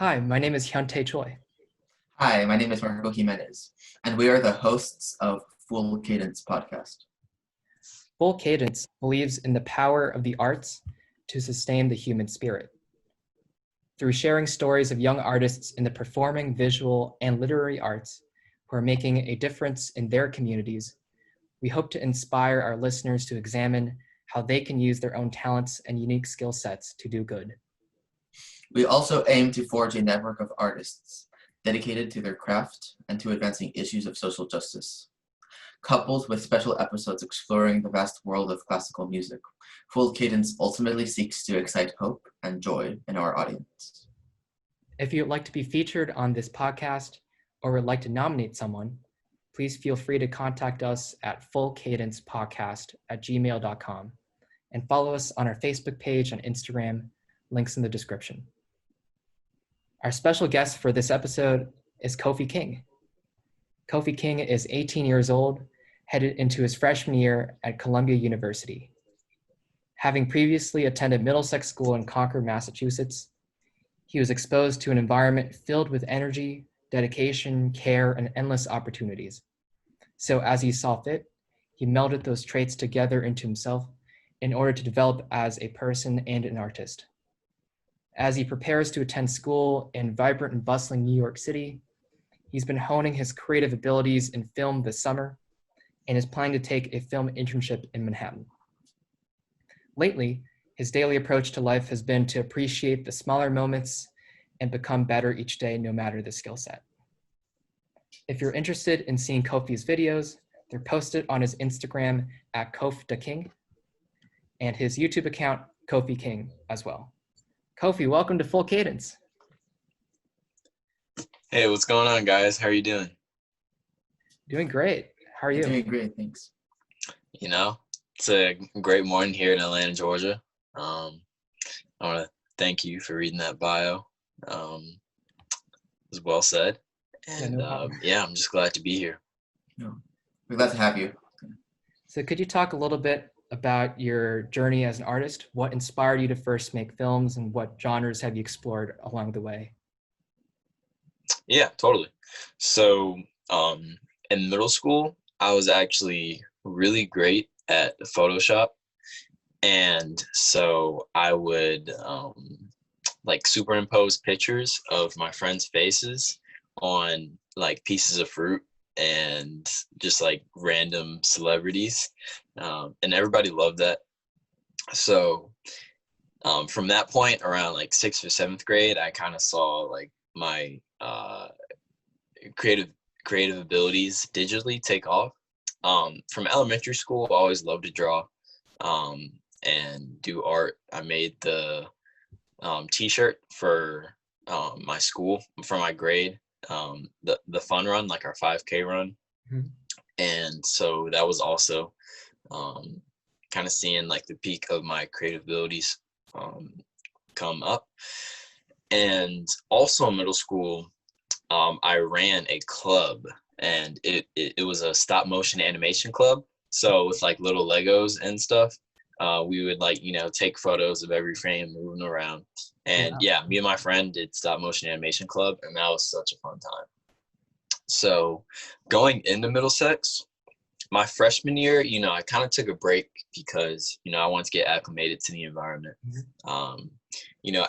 Hi, my name is Hyuntae Choi. Hi, my name is Marco Jimenez, and we are the hosts of Full Cadence Podcast. Full Cadence believes in the power of the arts to sustain the human spirit. Through sharing stories of young artists in the performing, visual, and literary arts who are making a difference in their communities, we hope to inspire our listeners to examine how they can use their own talents and unique skill sets to do good. We also aim to forge a network of artists dedicated to their craft and to advancing issues of social justice. Coupled with special episodes exploring the vast world of classical music, Full Cadence ultimately seeks to excite hope and joy in our audience. If you'd like to be featured on this podcast or would like to nominate someone, please feel free to contact us at fullcadencepodcast@gmail.com and follow us on our Facebook page and Instagram, links in the description. Our special guest for this episode is Kofi King. Kofi King is 18 years old, headed into his freshman year at Columbia University. Having previously attended Middlesex School in Concord, Massachusetts, he was exposed to an environment filled with energy, dedication, care, and endless opportunities. So as he saw fit, he melded those traits together into himself in order to develop as a person and an artist. As he prepares to attend school in vibrant and bustling New York City, he's been honing his creative abilities in film this summer and is planning to take a film internship in Manhattan. Lately, his daily approach to life has been to appreciate the smaller moments and become better each day, no matter the skill set. If you're interested in seeing Kofi's videos, they're posted on his Instagram at Kofi and his YouTube account, Kofi King, as well. Kofi, welcome to Full Cadence. Hey, what's going on, guys? How are you doing? Doing great. How are you? Doing great, thanks. You know, it's a great morning here in Atlanta, Georgia. I want to thank you for reading that bio. It was well said. And I'm just glad to be here. No, we're glad to have you. So could you talk a little bit about your journey as an artist? What inspired you to first make films and what genres have you explored along the way? Yeah, totally. So in middle school, I was actually really great at Photoshop. And so I would like superimpose pictures of my friends' faces on like pieces of fruit and just like random celebrities. And everybody loved that. So from that point around like 6th or 7th grade, I kind of saw like my creative abilities digitally take off. From elementary school, I always loved to draw and do art. I made the t-shirt for my school, for my grade, the fun run, like our 5K run. Mm-hmm. And so that was also kind of seeing like the peak of my creative abilities come up. And also in middle school, I ran a club, and it was a stop motion animation club. So with like little Legos and stuff, we would like, take photos of every frame moving around. And me and my friend did stop motion animation club, and that was such a fun time. So going into Middlesex, my freshman year, I kind of took a break because, I wanted to get acclimated to the environment. Mm-hmm.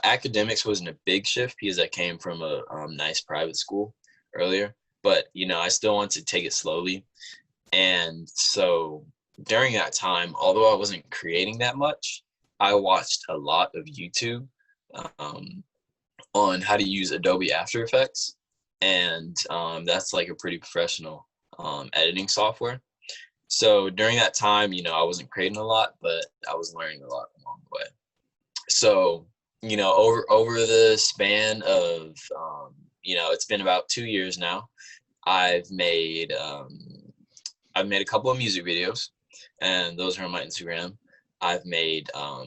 Academics wasn't a big shift because I came from a nice private school earlier, but, I still wanted to take it slowly. And so during that time, although I wasn't creating that much, I watched a lot of YouTube on how to use Adobe After Effects. And that's like a pretty professional editing software. So during that time, I wasn't creating a lot, but I was learning a lot along the way. So, over the span of, it's been about 2 years now, I've made a couple of music videos, and those are on my Instagram. I've made a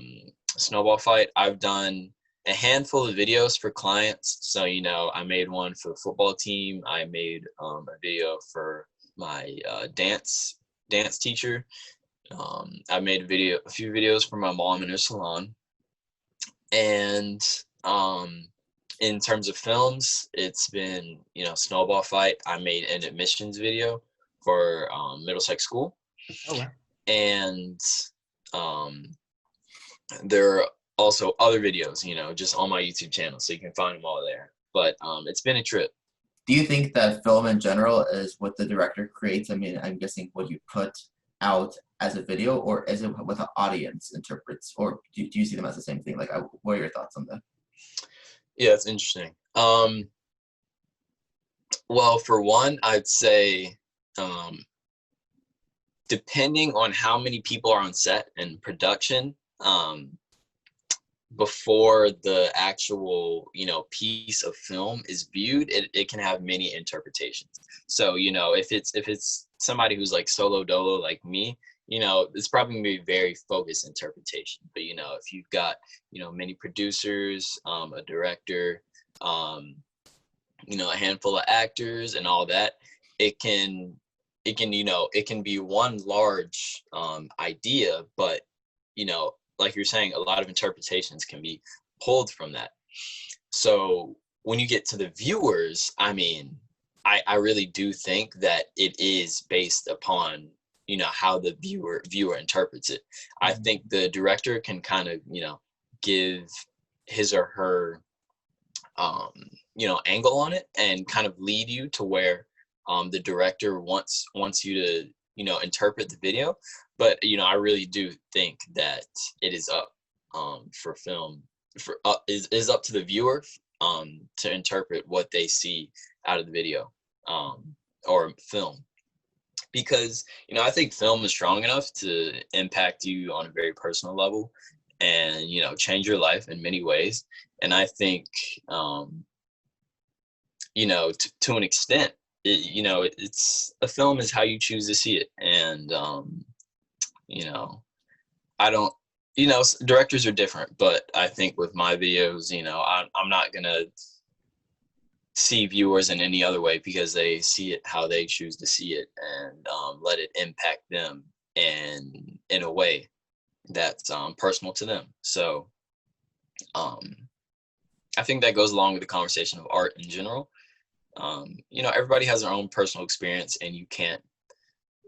snowball fight. I've done a handful of videos for clients. So, I made one for the football team. I made a video for my dance teacher. I made a few videos for my mom in her salon. And in terms of films, it's been, Snowball Fight. I made an admissions video for Middlesex School. Oh, wow. And there are also other videos, just on my YouTube channel, so you can find them all there. But it's been a trip. Do you think that film in general is what the director creates? I mean, I'm guessing what you put out as a video, or is it what the audience interprets? Or do you see them as the same thing? Like, what are your thoughts on that? Yeah, it's interesting. Well, for one, I'd say depending on how many people are on set and production, before the actual, piece of film is viewed, it can have many interpretations. So, if it's somebody who's like solo dolo like me, it's probably gonna be a very focused interpretation. But, if you've got, many producers, a director, a handful of actors and all that, it can be one large idea, but, like you're saying, a lot of interpretations can be pulled from that. So when you get to the viewers, I mean, I really do think that it is based upon, how the viewer interprets it. I think the director can kind of, give his or her, angle on it and kind of lead you to where the director wants you to, interpret the video. But, I really do think that it is up for film, is up to the viewer to interpret what they see out of the video or film. Because, I think film is strong enough to impact you on a very personal level and, change your life in many ways. And I think, to an extent, it's a film is how you choose to see it. And, I don't, directors are different, but I think with my videos, I'm not going to see viewers in any other way because they see it how they choose to see it and let it impact them and in a way that's personal to them. So I think that goes along with the conversation of art in general. Everybody has their own personal experience and you can't,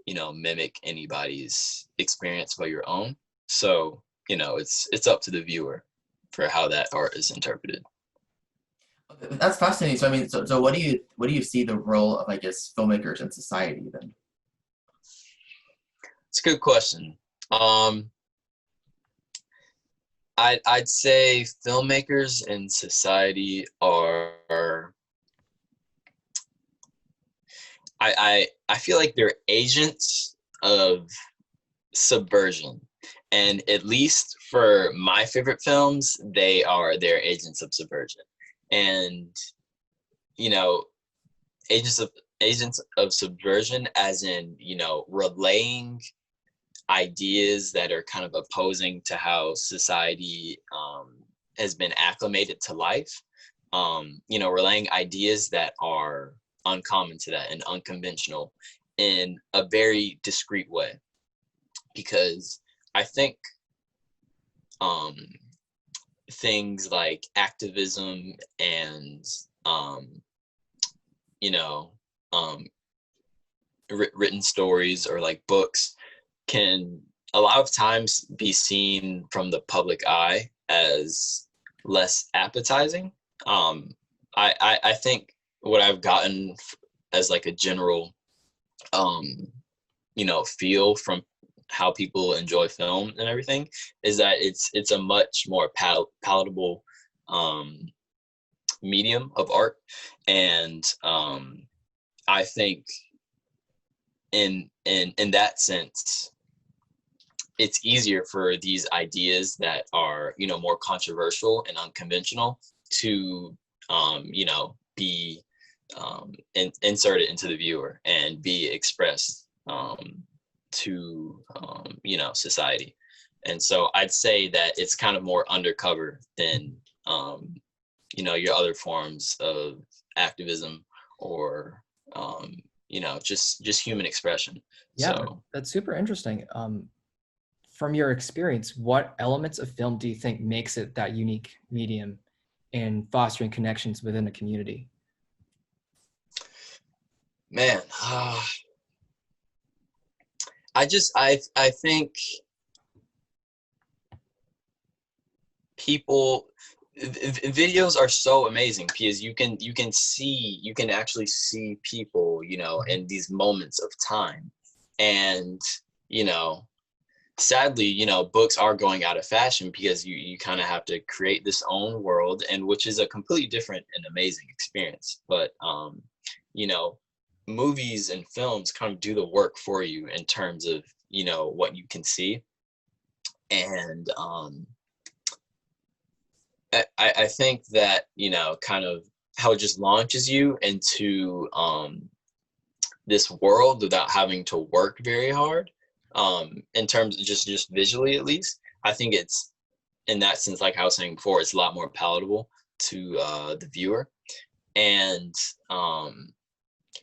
mimic anybody's experience but your own. So, it's up to the viewer for how that art is interpreted. That's fascinating. So I mean, so what do you see the role of, I guess, filmmakers in society then? It's a good question. I'd say filmmakers in society are I feel like they're agents of subversion. And at least for my favorite films, they're agents of subversion. And, agents of subversion as in, relaying ideas that are kind of opposing to how society has been acclimated to life. Relaying ideas that are uncommon to that and unconventional in a very discreet way. Because I think things like activism and written stories or like books can a lot of times be seen from the public eye as less appetizing. I think what I've gotten as like a general feel from how people enjoy film and everything is that it's a much more palatable medium of art. And I think in that sense, it's easier for these ideas that are, more controversial and unconventional to, be inserted into the viewer and be expressed to, society. And so I'd say that it's kind of more undercover than, your other forms of activism or, just human expression. Yeah, so that's super interesting. From your experience, what elements of film do you think makes it that unique medium in fostering connections within a community? Man, I think people, videos are so amazing because you can actually see people, you know, in these moments of time. And, you know, sadly, you know, books are going out of fashion because you kind of have to create this own world, and which is a completely different and amazing experience. But you know, movies and films kind of do the work for you in terms of, you know, what you can see. And I think that, you know, kind of how it just launches you into this world without having to work very hard, in terms of just visually, at least. I think it's, in that sense, like I was saying before, it's a lot more palatable to the viewer. And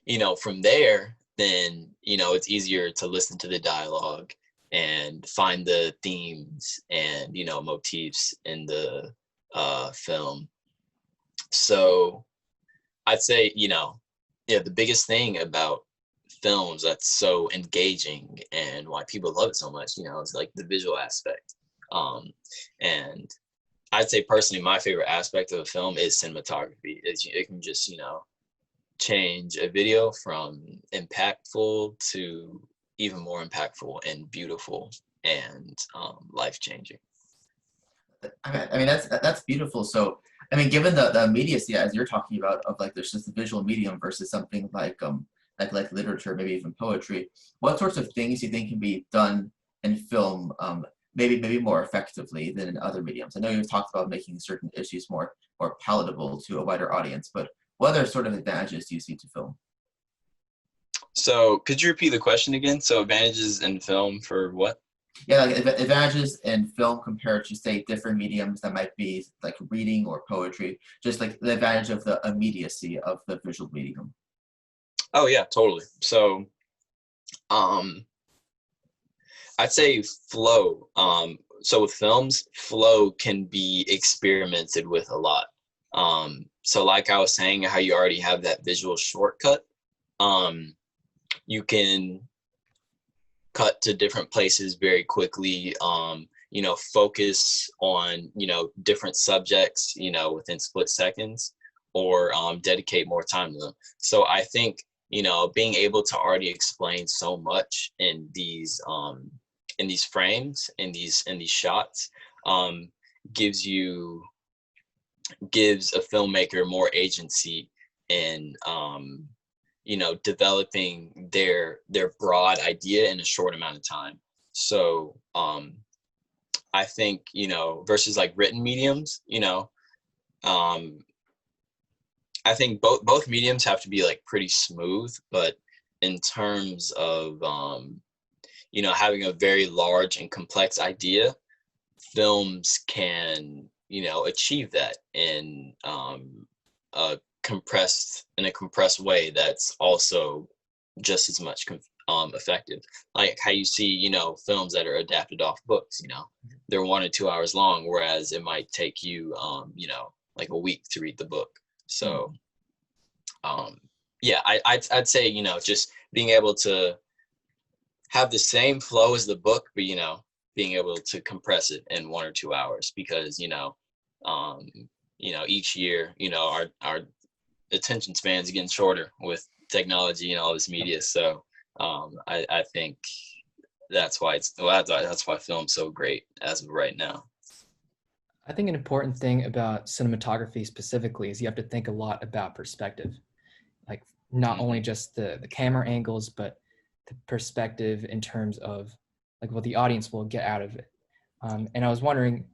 you know, from there, then, you know, it's easier to listen to the dialogue and find the themes and, you know, motifs in the film. So I'd say, you know, yeah, the biggest thing about films that's so engaging and why people love it so much, you know, is like the visual aspect. And I'd say personally, my favorite aspect of a film is cinematography. It can just, you know, change a video from impactful to even more impactful and beautiful and life-changing. I mean, that's beautiful. So, I mean, given the immediacy as you're talking about of like there's just a visual medium versus something like literature, maybe even poetry, what sorts of things do you think can be done in film, maybe more effectively than in other mediums? I know you've talked about making certain issues more palatable to a wider audience, but what other sort of advantages do you see to film? So could you repeat the question again? So advantages in film for what? Yeah, like advantages in film compared to, say, different mediums that might be like reading or poetry, just like the advantage of the immediacy of the visual medium. Oh yeah, totally. So I'd say flow. So with films, flow can be experimented with a lot. So like I was saying, how you already have that visual shortcut, you can cut to different places very quickly, you know, focus on, you know, different subjects, you know, within split seconds, or dedicate more time to them. So I think, you know, being able to already explain so much in these frames, in these shots, gives a filmmaker more agency in you know, developing their broad idea in a short amount of time. So I think, you know, versus like written mediums, you know, I think both mediums have to be like pretty smooth, but in terms of you know, having a very large and complex idea, films can, you know, achieve that in a compressed way that's also just as much effective. Like how you see, you know, films that are adapted off books, you know, they're 1 or 2 hours long, whereas it might take you you know, like a week to read the book. So yeah, I'd say, you know, just being able to have the same flow as the book, but, you know, being able to compress it in 1 or 2 hours, because, you know, each year, you know, our attention spans are getting shorter with technology and all this media. So I think that's why that's why film's so great as of right now. I think an important thing about cinematography specifically is you have to think a lot about perspective, like not only just the camera angles, but the perspective in terms of like what the audience will get out of it. And I was wondering,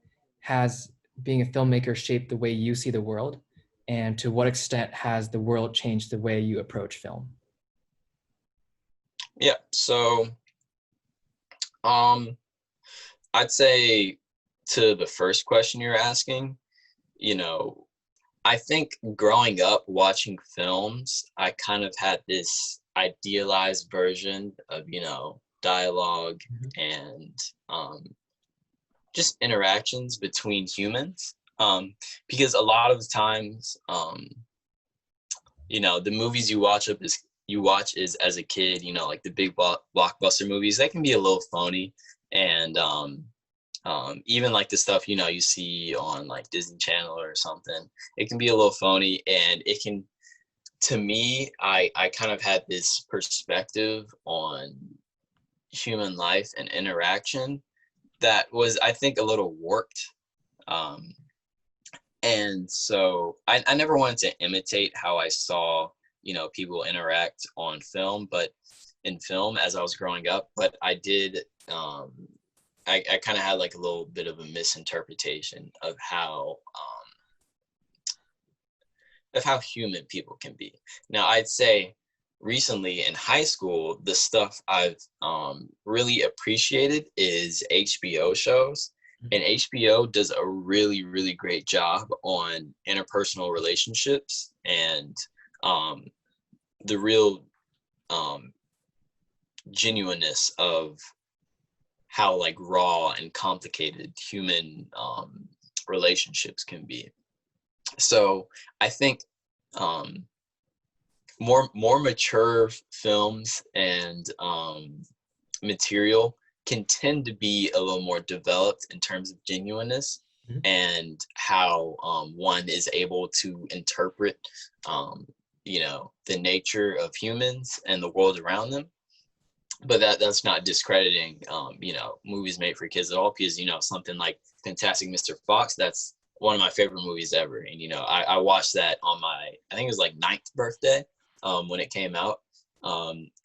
has being a filmmaker shaped the way you see the world? And to what extent has the world changed the way you approach film? Yeah, so I'd say to the first question you're asking, you know, I think growing up watching films, I kind of had this idealized version of, you know, dialogue and just interactions between humans. Because a lot of the times, you know, the movies you watch is as a kid, you know, like the big blockbuster movies, they can be a little phony. And even like the stuff, you know, you see on like Disney Channel or something, it can be a little phony. And it can, to me, I kind of had this perspective on human life and interaction that was, I think, a little warped. And so I never wanted to imitate how I saw, you know, people interact on film, but in film as I was growing up. But I did, I kind of had like a little bit of a misinterpretation of how human people can be. Now, I'd say recently in high school, the stuff I've really appreciated is HBO shows. And HBO does a really, really great job on interpersonal relationships and the real genuineness of how like raw and complicated human relationships can be. So I think more mature films and material can tend to be a little more developed in terms of genuineness and how one is able to interpret, you know, the nature of humans and the world around them. But that's not discrediting, you know, movies made for kids at all, because, you know, something like Fantastic Mr. Fox, that's one of my favorite movies ever. And, you know, I watched that on my, I think it was like 9th birthday when it came out.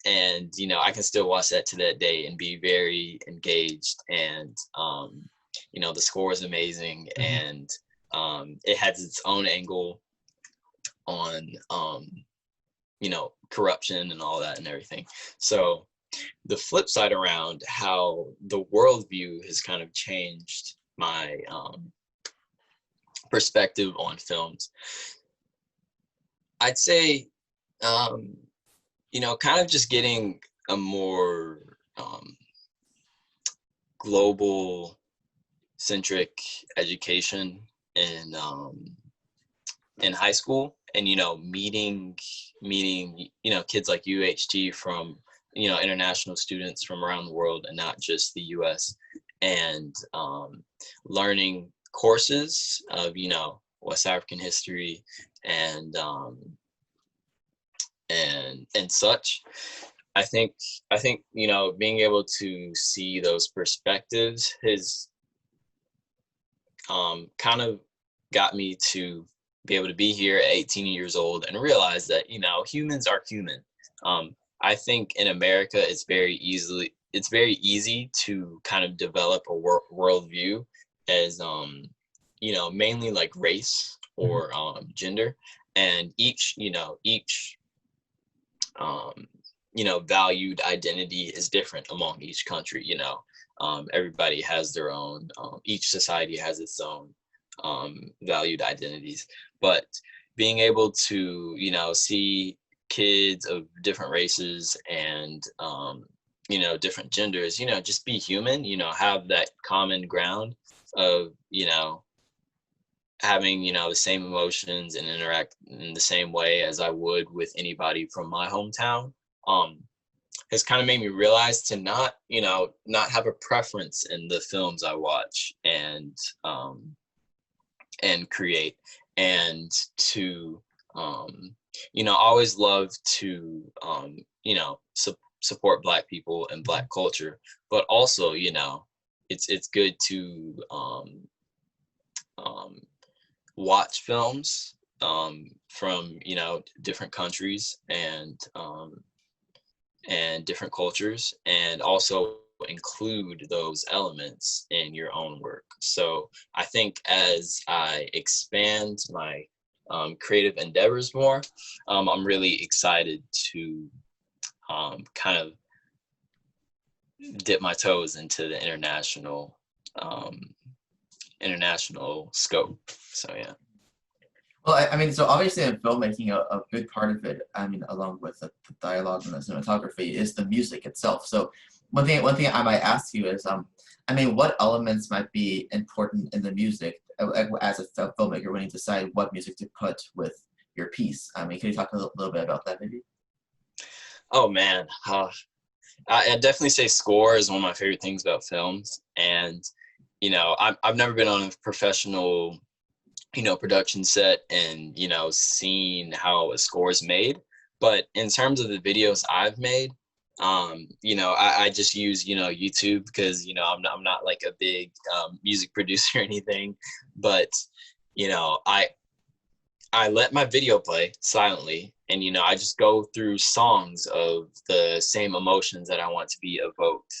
And, you know, I can still watch that to that day and be very engaged. And, you know, the score is amazing. And it has its own angle on, you know, corruption and all that and everything. So the flip side around how the worldview has kind of changed my perspective on films, I'd say, you know, kind of just getting a more global centric education in high school, and, you know, meeting, you know, kids like UHT from, you know, international students from around the world and not just the US, and learning courses of, you know, West African history and such. I think, you know, being able to see those perspectives has kind of got me to be able to be here at 18 years old and realize that, you know, humans are human. I think in America, it's very easy to kind of develop a worldview as, you know, mainly like race or gender, and each valued identity is different among each country. You know, everybody has their own, each society has its own valued identities, but being able to, you know, see kids of different races and, you know, different genders, you know, just be human, you know, have that common ground of, you know, having, you know, the same emotions and interact in the same way as I would with anybody from my hometown, has kind of made me realize to not have a preference in the films I watch and create, and to, you know, always love to, you know, support Black people and Black culture, but also, you know, it's good to watch films from, you know, different countries and different cultures, and also include those elements in your own work. So I think as I expand my creative endeavors more, I'm really excited to kind of dip my toes into the international scope. So yeah. Well, I mean, so obviously in filmmaking, a big part of it, I mean, along with the dialogue and the cinematography, is the music itself. So one thing I might ask you is, I mean, what elements might be important in the music as a filmmaker when you decide what music to put with your piece? I mean, can you talk a little bit about that maybe? Oh man, I definitely say score is one of my favorite things about films. And, you know, I've never been on a professional, you know, production set and, you know, seen how a score is made. But in terms of the videos I've made, you know, I just use, you know, YouTube because, you know, I'm not like a big music producer or anything, but, you know, I let my video play silently, and, you know, I just go through songs of the same emotions that I want to be evoked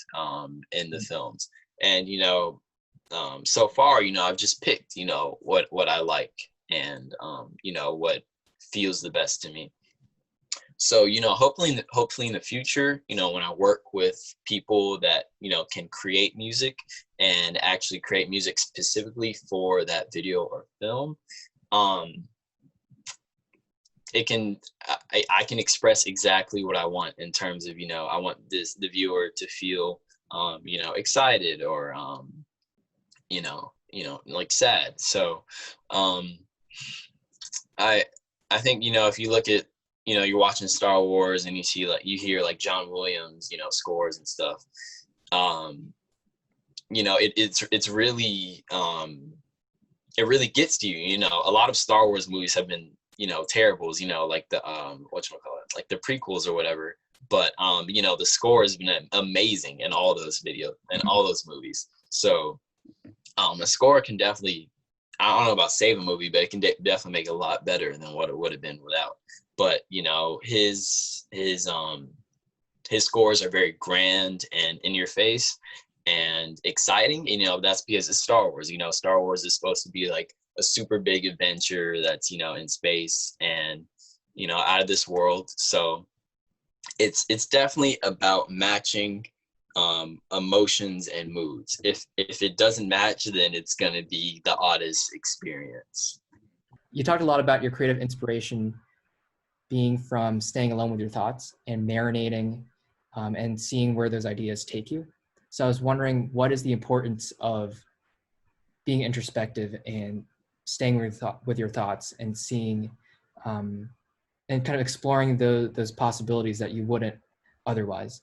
in the films. And, you know, so far, you know, I've just picked, you know, what I like and, you know, what feels the best to me. So, you know, hopefully in the future, you know, when I work with people that, you know, can create music and actually create music specifically for that video or film, I can express exactly what I want in terms of, you know, I want the viewer to feel, you know, excited or, you know, like sad. So, I think, you know, if you look at, you know, you're watching Star Wars and you see like, you hear like John Williams, you know, scores and stuff. You know, it's really, it really gets to you. You know, a lot of Star Wars movies have been, you know, terribles, you know, like the whatchamacallit, like the prequels or whatever. But you know, the score has been amazing in all those videos and all those movies. So a score can definitely, I don't know about save a movie, but it can definitely make it a lot better than what it would have been without. But you know, his scores are very grand and in your face and exciting. You know, that's because it's Star Wars. You know, Star Wars is supposed to be like a super big adventure that's, you know, in space and, you know, out of this world. So it's definitely about matching emotions and moods. If it doesn't match, then it's going to be the oddest experience. You talked a lot about your creative inspiration being from staying alone with your thoughts and marinating and seeing where those ideas take you. So I was wondering, what is the importance of being introspective and staying with your thoughts and seeing and kind of exploring those possibilities that you wouldn't otherwise?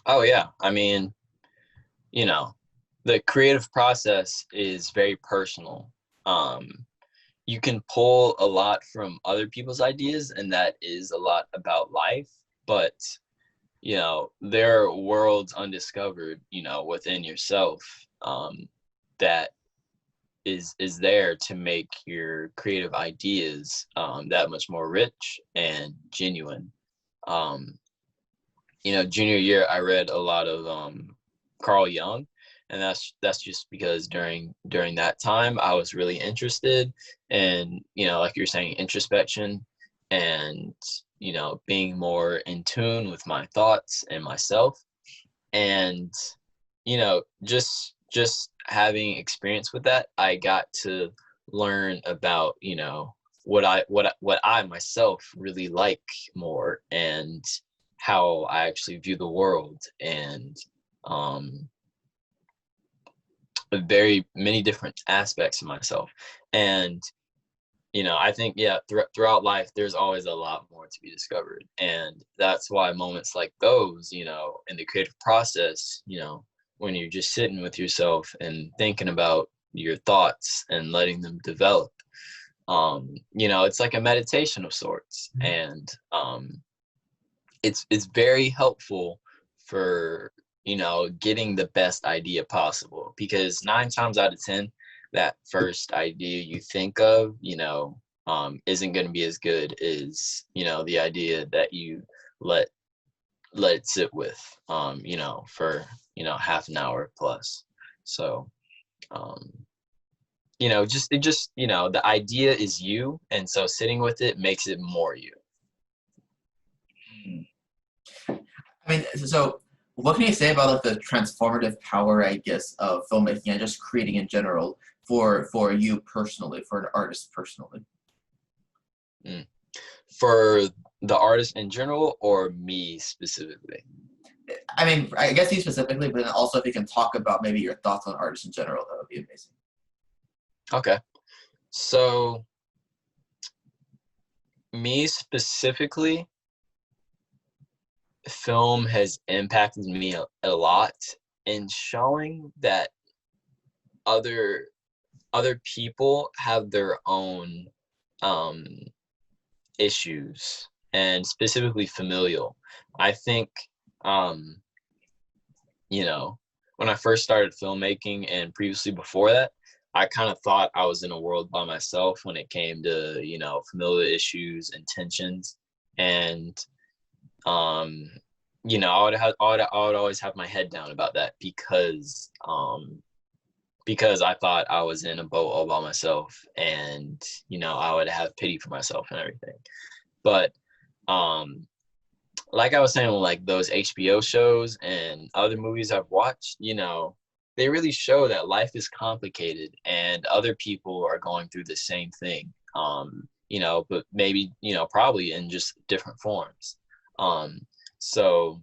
Oh yeah, I mean, you know, the creative process is very personal. You can pull a lot from other people's ideas, and that is a lot about life, but you know, there are worlds undiscovered, you know, within yourself, that is there to make your creative ideas that much more rich and genuine. You know, junior year I read a lot of Carl Jung, and that's just because during that time I was really interested in, you know, like you're saying, introspection and, you know, being more in tune with my thoughts and myself. And, you know, just having experience with that, I got to learn about, you know, what I myself really like more and how I actually view the world, and very many different aspects of myself. And you know, I think, yeah, throughout life, there's always a lot more to be discovered. And that's why moments like those, you know, in the creative process, you know, when you're just sitting with yourself and thinking about your thoughts and letting them develop, you know, it's like a meditation of sorts. And it's very helpful for, you know, getting the best idea possible, because 9 times out of 10, that first idea you think of, you know, isn't going to be as good as, you know, the idea that you let it sit with, you know, for, you know, half an hour plus. So, you know, you know, the idea is you, and so sitting with it makes it more you. I mean, so what can you say about like the transformative power, I guess, of filmmaking and just creating in general for you personally, for an artist personally? For the artist in general, or me specifically? I mean, I guess you specifically, but then also if you can talk about maybe your thoughts on artists in general, that would be amazing. Okay. So me specifically, film has impacted me a lot in showing that other people have their own issues, and specifically familial. I think when I first started filmmaking and previously before that, I kind of thought I was in a world by myself when it came to, familial issues and tensions. And, I would always have my head down about that because I thought I was in a boat all by myself, and, I would have pity for myself and everything. But, like I was saying, like those HBO shows and other movies I've watched, they really show that life is complicated and other people are going through the same thing, but maybe, probably in just different forms. So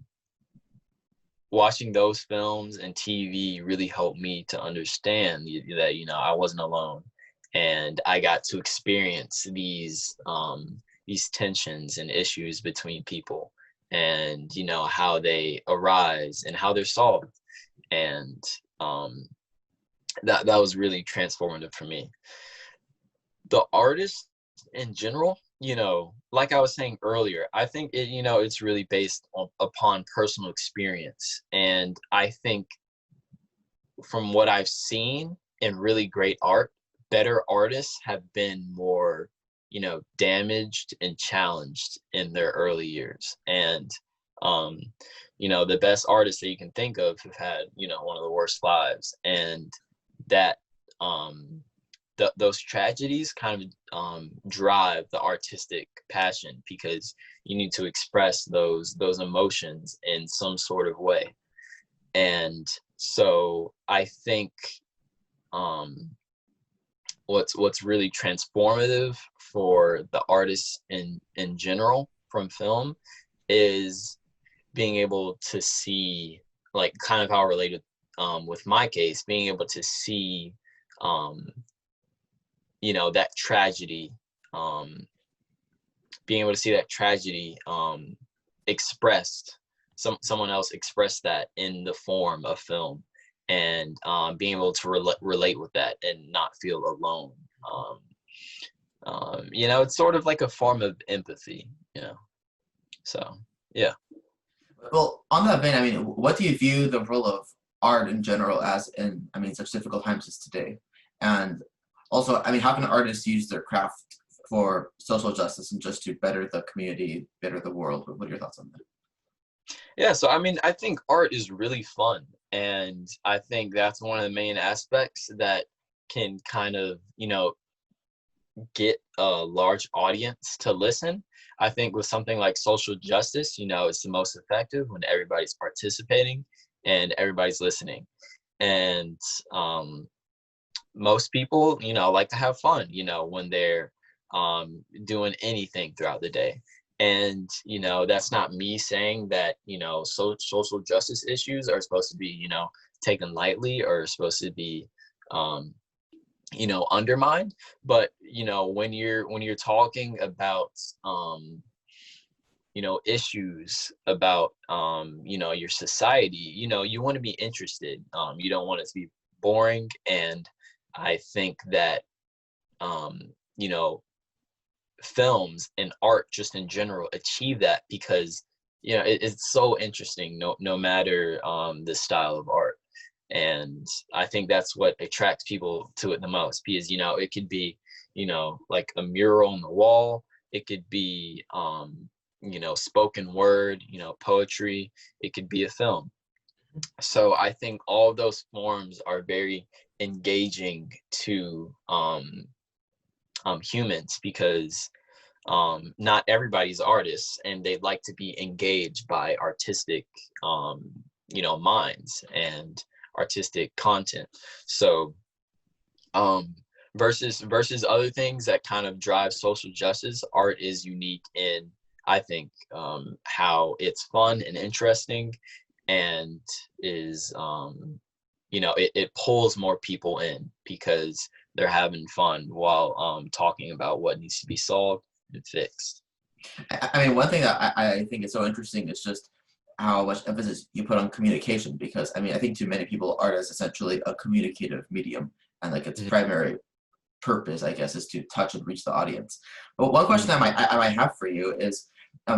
watching those films and TV really helped me to understand that, I wasn't alone, and I got to experience these tensions and issues between people, and how they arise and how they're solved. And that was really transformative for me. The artist in general, like I was saying earlier, I think it's really based upon personal experience. And I think from what I've seen in really great art, better artists have been more damaged and challenged in their early years. And, the best artists that you can think of have had, one of the worst lives. And that, those tragedies kind of drive the artistic passion, because you need to express those emotions in some sort of way. And so I think, what's really transformative for the artists in general from film is being able to see, like, kind of how related with my case, being able to see that tragedy, being able to see that tragedy expressed, someone else express that in the form of film, and being able to relate with that and not feel alone. It's sort of like a form of empathy, so yeah. Well, on that vein, I mean, what do you view the role of art in general as in, such difficult times as today? And also, how can artists use their craft for social justice and just to better the community, better the world? What are your thoughts on that? Yeah, so I think art is really fun, and I think that's one of the main aspects that can kind of, get a large audience to listen. I think with something like social justice, it's the most effective when everybody's participating and everybody's listening. And most people, like to have fun, when they're doing anything throughout the day. And, that's not me saying that, social justice issues are supposed to be, taken lightly or supposed to be, undermined. But, when you're talking about, issues about, your society, you want to be interested. You don't want it to be boring. And I think that, films and art just in general achieve that, because it's so interesting, no matter the style of art. And I think that's what attracts people to it the most, because it could be like a mural on the wall, it could be spoken word, poetry, it could be a film. So I think all of those forms are very engaging to humans, because not everybody's artists, and they'd like to be engaged by artistic minds and artistic content. So versus other things that kind of drive social justice, art is unique in, I think, how it's fun and interesting, and is it pulls more people in because they're having fun while talking about what needs to be solved and fixed. I mean, one thing that I think is so interesting is just how much emphasis you put on communication, because I mean, I think to many people, art is essentially a communicative medium, and like its primary purpose, I guess, is to touch and reach the audience. But one question I might have for you is,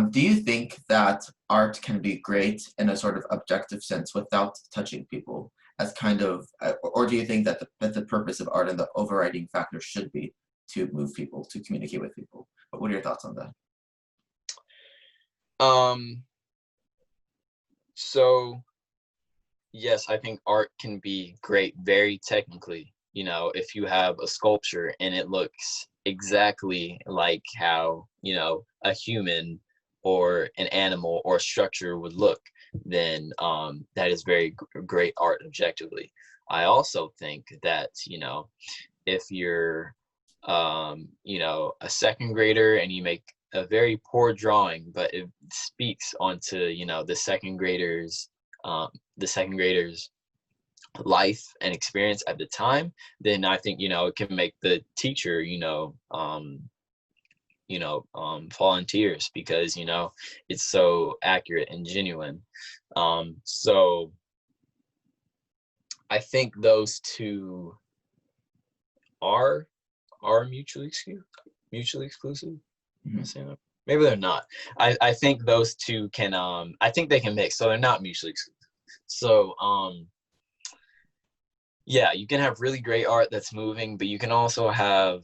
do you think that art can be great in a sort of objective sense without touching people, as kind of, or do you think that the purpose of art and the overriding factor should be to move people, to communicate with people? But what are your thoughts on that? So yes, I think art can be great very technically. If you have a sculpture and it looks exactly like how, a human or an animal or a structure would look, then that is very great art objectively. I also think that, if you're, a second grader and you make a very poor drawing, but it speaks onto, the second grader's life and experience at the time, then I think, it can make the teacher, fall in tears because, it's so accurate and genuine. So I think those two are mutually exclusive. Mm-hmm. Maybe they're not. I think those two can I think they can mix, so they're not mutually exclusive. So yeah, you can have really great art that's moving, but you can also have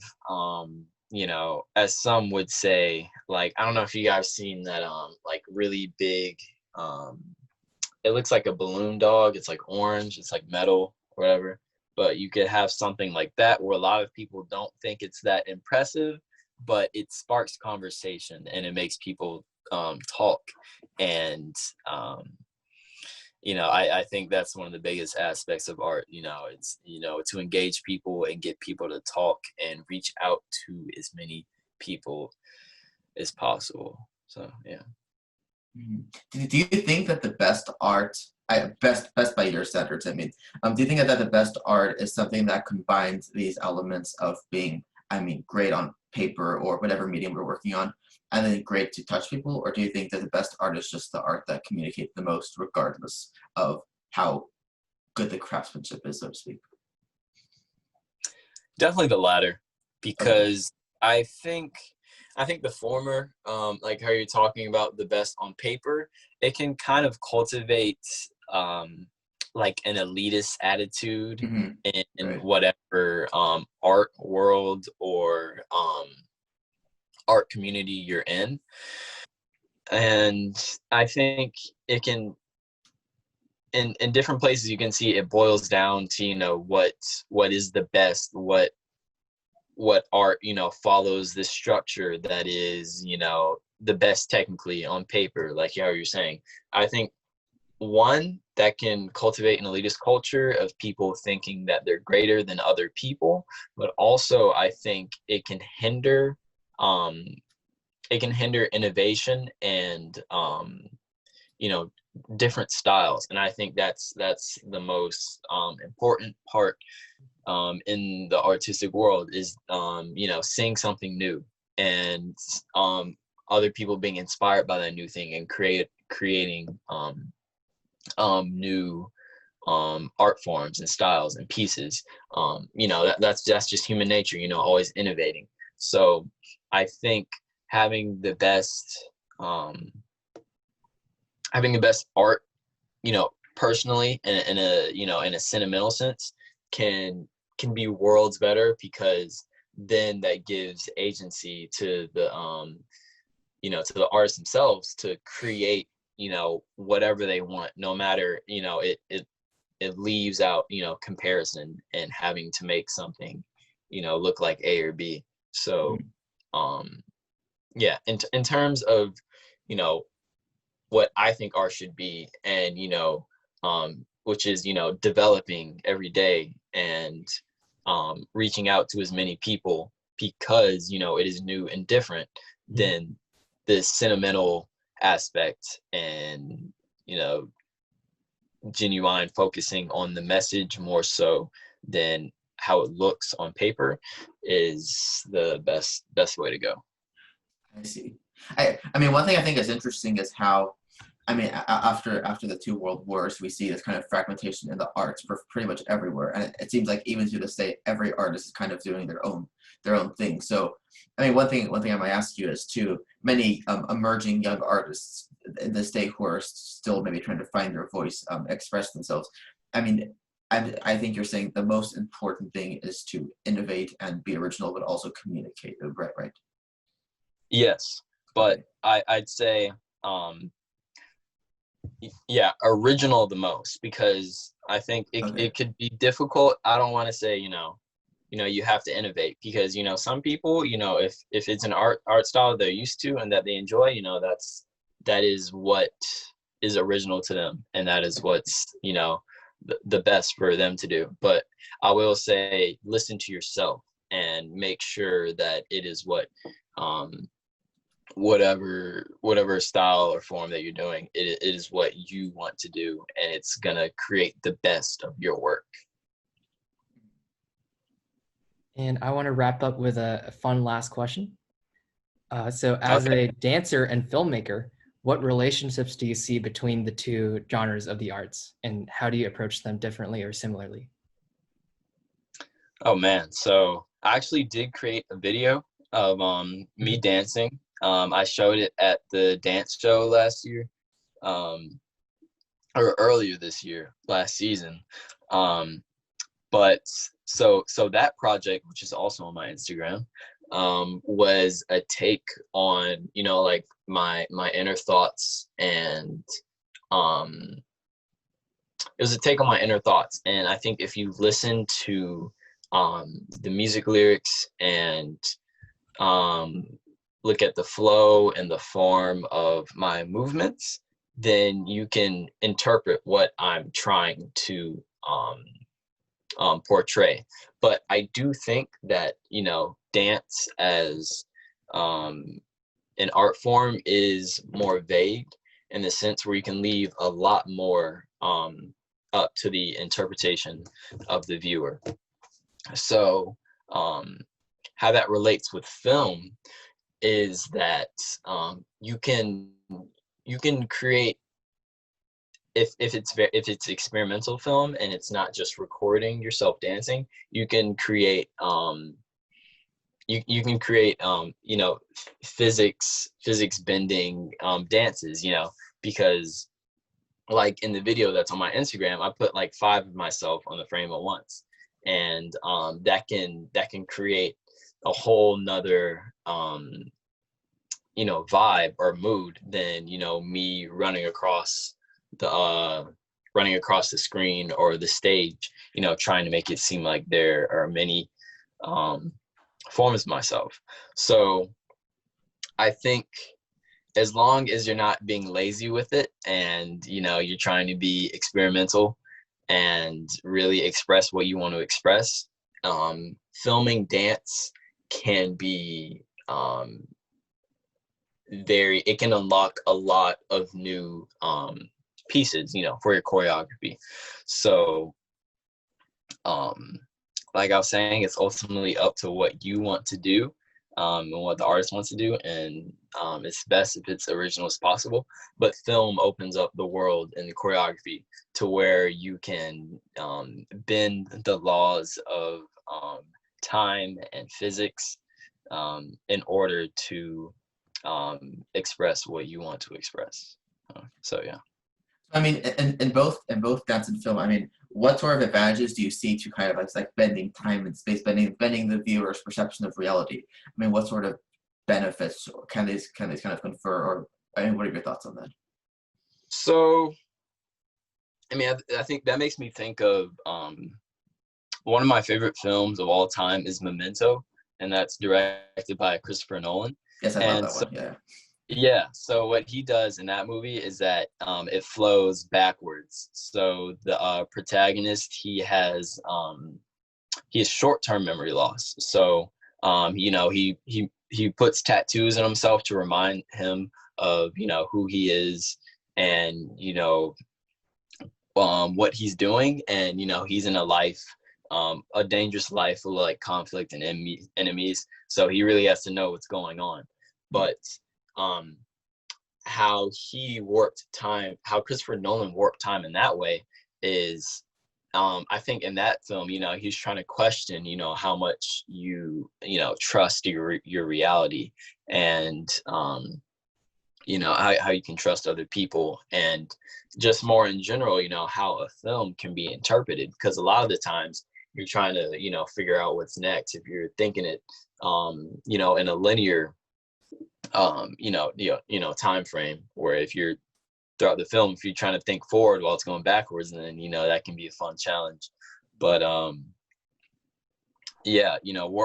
as some would say, like, I don't know if you guys seen that like really big it looks like a balloon dog. It's like orange, it's like metal or whatever. But you could have something like that where a lot of people don't think it's that impressive, but it sparks conversation and it makes people talk. And I think that's one of the biggest aspects of art. It's to engage people and get people to talk and reach out to as many people as possible. So yeah. Do you think that the best art, best by your standards, I mean, do you think that the best art is something that combines these elements of being, I mean, great on paper or whatever medium we're working on, and then great to touch people? Or do you think that the best art is just the art that communicates the most, regardless of how good the craftsmanship is, so to speak? Definitely the latter, because I think the former, like how you're talking about the best on paper, it can kind of cultivate like an elitist attitude in whatever art world or art community you're in. And I think it can, in different places, you can see it boils down to, what is the best, what art, follows this structure that is, the best technically on paper, like how you're saying. I think one that can cultivate an elitist culture of people thinking that they're greater than other people, but also I think it can hinder innovation and different styles. And I think that's the most important part in the artistic world is seeing something new and other people being inspired by that new thing and creating new art forms and styles and pieces. That's just human nature, always innovating. So I think having the best art, personally in a sentimental sense can be worlds better, because then that gives agency to the to the artists themselves to create whatever they want, no matter it leaves out comparison and having to make something look like A or B. So yeah, in terms of what I think art should be, and which is developing every day and reaching out to as many people, because it is new and different than the sentimental aspect and genuine, focusing on the message more so than how it looks on paper is the best way to go. I see. I mean, one thing I think is interesting is how, I mean, after the two world wars, we see this kind of fragmentation in the arts pretty much everywhere, and it seems like even to this day, every artist is kind of doing their own thing. So, I mean, one thing I might ask you is too, many emerging young artists in this day who are still maybe trying to find their voice, express themselves. I mean, I think you're saying the most important thing is to innovate and be original, but also communicate. Right? Yes, but I'd say, yeah, original the most, because I think it could be difficult. I don't want to say, you have to innovate, because, some people, if it's an art style they're used to and that they enjoy, that is what is original to them, and that is what's, the best for them to do. But I will say, listen to yourself and make sure that it is what, whatever style or form that you're doing, it is what you want to do, and it's gonna create the best of your work. And I want to wrap up with a fun last question. So as a dancer and filmmaker, what relationships do you see between the two genres of the arts, and how do you approach them differently or similarly? Oh man, so I actually did create a video of me dancing. I showed it at the dance show last year, or earlier this year, last season. But so that project, which is also on my Instagram, was a take on, like my inner thoughts, and it was a take on my inner thoughts. And I think if you listen to the music lyrics and look at the flow and the form of my movements, then you can interpret what I'm trying to portray. But I do think that, dance as an art form is more vague, in the sense where you can leave a lot more up to the interpretation of the viewer. So how that relates with film is that you can create, if it's experimental film and it's not just recording yourself dancing, you can create you can create physics bending dances, because like in the video that's on my Instagram, I put like 5 of myself on the frame at once, and that can create a whole nother vibe or mood than me running across the screen or the stage, trying to make it seem like there are many forms of myself. So I think as long as you're not being lazy with it, and you're trying to be experimental and really express what you want to express, filming dance can be it can unlock a lot of new pieces, for your choreography. So like I was saying, it's ultimately up to what you want to do, and what the artist wants to do, and it's best if it's original as possible. But film opens up the world in the choreography to where you can bend the laws of time and physics in order to express what you want to express. So yeah. I mean, in both dance and film, I mean, what sort of advantages do you see to kind of like bending time and space, bending the viewer's perception of reality? I mean, what sort of benefits can these kind of confer, or I mean, what are your thoughts on that? So, I mean, I think that makes me think of one of my favorite films of all time is Memento, and that's directed by Christopher Nolan. Yes, I love that one. Yeah. Yeah, so what he does in that movie is that it flows backwards. So the protagonist, he has short-term memory loss. So he puts tattoos on himself to remind him of who he is, and what he's doing, and he's in a life, a dangerous life full of like conflict and enemies, so he really has to know what's going on. But how Christopher Nolan warped time in that way is, I think in that film, he's trying to question, how much you trust your reality, and how you can trust other people, and just more in general, how a film can be interpreted, because a lot of the times you're trying to, figure out what's next. If you're thinking it, in a linear, time frame, or if you're throughout the film, if you're trying to think forward while it's going backwards, then that can be a fun challenge. But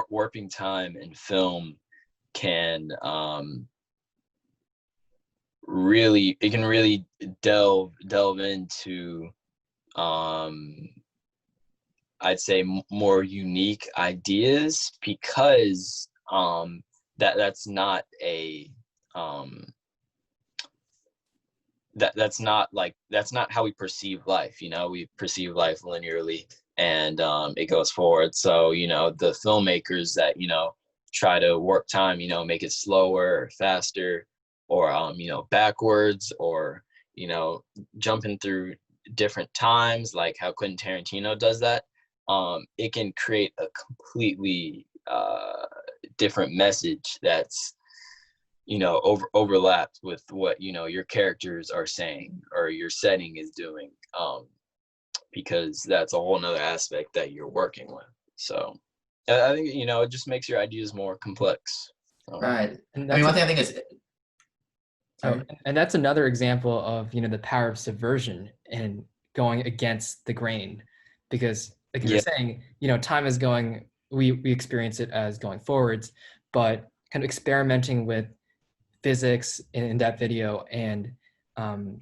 warping time in film can really delve into I'd say more unique ideas, because that's not how we perceive life. We perceive life linearly, and it goes forward. So the filmmakers that try to warp time, make it slower or faster, or backwards, or jumping through different times, like how Quentin Tarantino does that. It can create a completely different message that's overlapped with what your characters are saying or your setting is doing, because that's a whole nother aspect that you're working with. So I think it just makes your ideas more complex. Right. And I mean, one thing I think is, and that's another example of the power of subversion and going against the grain, because like you were saying, time is going, we experience it as going forwards, but kind of experimenting with physics in that video, and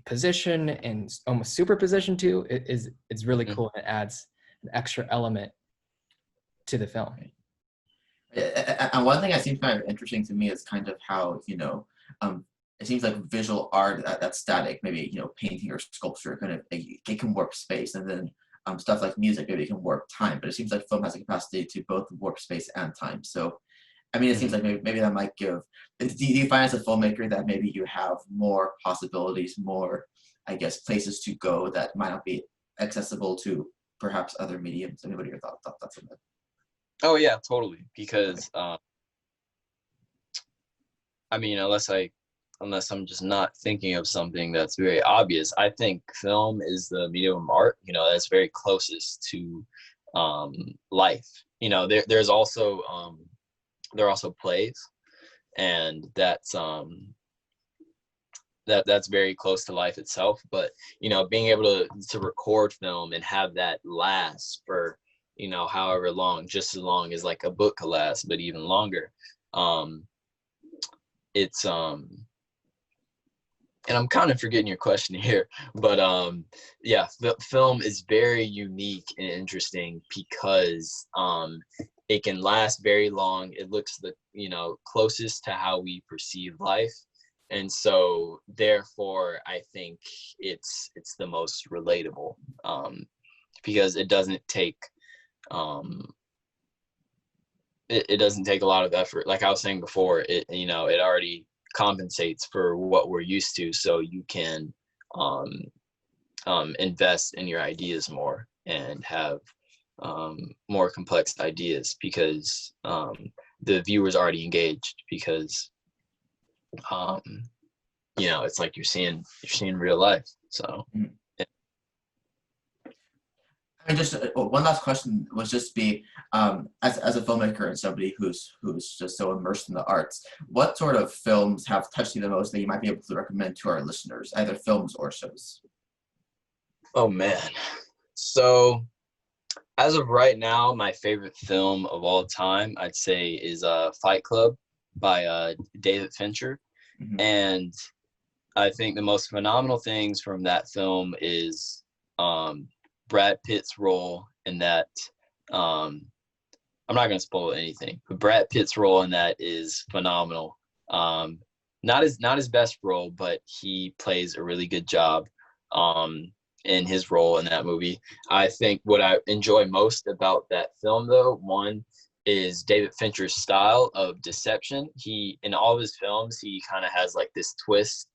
position and almost superposition too, it's really cool, and it adds an extra element to the film. and one thing that seems kind of interesting to me is kind of how it seems like visual art that's static, maybe painting or sculpture, kind of it can warp space, and then stuff like music, maybe it can warp time. But it seems like film has the capacity to both warp space and time. So I mean, it seems like maybe that might give. Do you find as a filmmaker that maybe you have more possibilities, more, I guess, places to go that might not be accessible to perhaps other mediums? I mean, what are your thoughts on that? Oh yeah, totally. Because I mean, unless I'm just not thinking of something that's very obvious, I think film is the medium of art, that's very closest to life. There's also there are also plays, and that's very close to life itself. But being able to record film and have that last for however long, just as long as like a book could last, but even longer, it's and I'm kind of forgetting your question here, but film is very unique and interesting because it can last very long. It looks the closest to how we perceive life, and so therefore I think it's the most relatable, because it doesn't take it doesn't take a lot of effort. Like I was saying before, it already compensates for what we're used to, so you can invest in your ideas more and have more complex ideas, because the viewer's already engaged, because it's like you're seeing real life. So I mean, just one last question was just be, as a filmmaker and somebody who's just so immersed in the arts, what sort of films have touched you the most that you might be able to recommend to our listeners, either films or shows? Oh man, so as of right now, my favorite film of all time, I'd say, is Fight Club by David Fincher. Mm-hmm. And I think the most phenomenal things from that film is Brad Pitt's role in that. I'm not going to spoil anything, but Brad Pitt's role in that is phenomenal. Not his best role, but he plays a really good job. in his role in that movie. I think what I enjoy most about that film, though, one is David Fincher's style of deception. He, in all of his films, he kind of has like this twist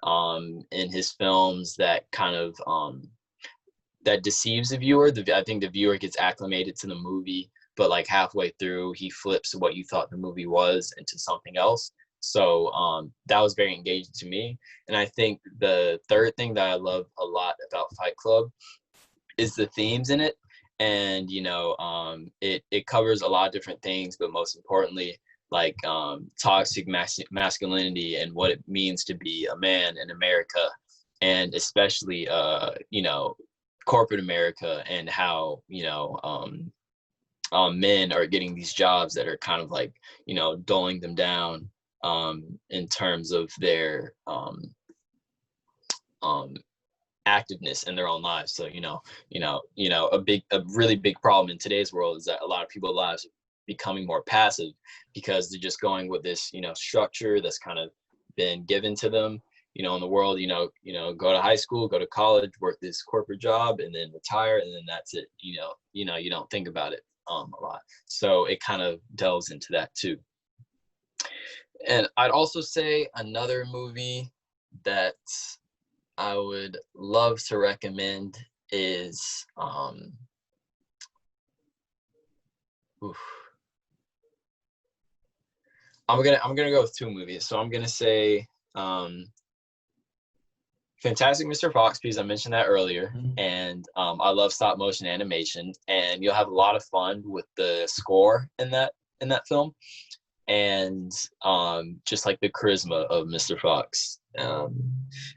in his films that kind of that deceives the viewer. I think the viewer gets acclimated to the movie, but like halfway through, he flips what you thought the movie was into something else. So that was very engaging to me. And I think the third thing that I love a lot about Fight Club is the themes in it. And, you know, it covers a lot of different things, but most importantly, like toxic masculinity and what it means to be a man in America, and especially, you know, corporate America, and how, you know, men are getting these jobs that are kind of like, you know, dulling them down in terms of their activeness in their own lives. So, a really big problem in today's world is that a lot of people's lives are becoming more passive because they're just going with this, you know, structure that's kind of been given to them, you know, in the world, you know, go to high school, go to college, work this corporate job, and then retire, and then that's it. You don't think about it a lot. So it kind of delves into that too. And I'd also say another movie that I would love to recommend is I'm gonna go with two movies. So I'm gonna say Fantastic Mr. Fox, because I mentioned that earlier, and I love stop motion animation, and you'll have a lot of fun with the score in that film, and just like the charisma of Mr. Fox.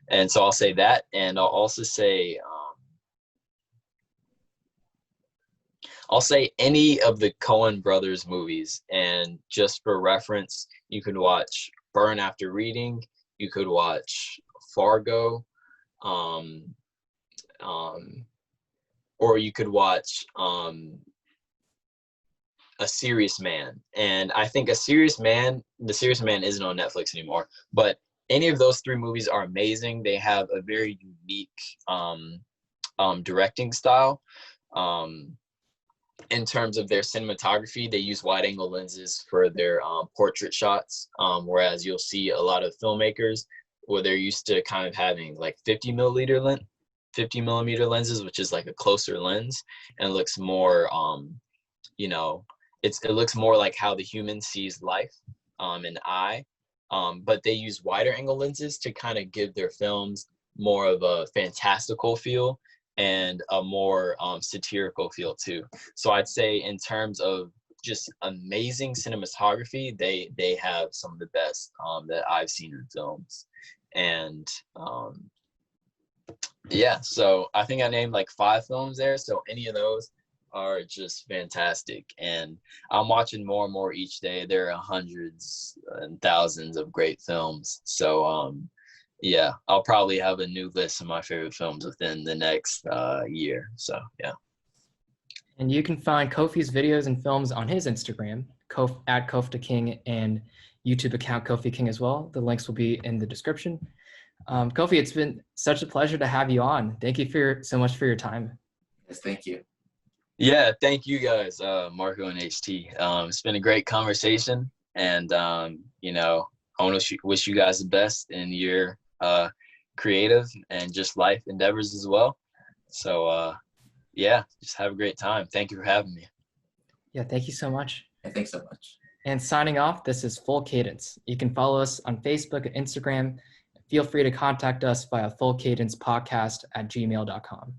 And so I'll say that, and I'll also say any of the Coen brothers movies. And just for reference, you could watch Burn After Reading, you could watch Fargo, or you could watch A Serious Man. And I think The Serious Man isn't on Netflix anymore, but any of those three movies are amazing. They have a very unique directing style. In terms of their cinematography, they use wide angle lenses for their portrait shots, whereas you'll see a lot of filmmakers where they're used to kind of having like 50 millimeter lenses, which is like a closer lens, and it looks more it looks more like how the human sees life, an eye. But they use wider angle lenses to kind of give their films more of a fantastical feel and a more satirical feel too. So I'd say in terms of just amazing cinematography, they have some of the best that I've seen in films. And so I think I named like 5 films there. So any of those are just fantastic, and I'm watching more and more each day. There are hundreds and thousands of great films. So I'll probably have a new list of my favorite films within the next year. So yeah. And you can find Kofi's videos and films on his Instagram, at Kofi King, and YouTube account Kofi King as well. The links will be in the description. Kofi, it's been such a pleasure to have you on. Thank you so much for your time. Yes, thank you. Yeah, thank you guys, Marco and HT. It's been a great conversation, and I want to wish you guys the best in your creative and just life endeavors as well. So just have a great time. Thank you for having me. Yeah, thank you so much. Yeah, thanks so much. And signing off, this is Full Cadence. You can follow us on Facebook and Instagram. Feel free to contact us via fullcadencepodcast@gmail.com.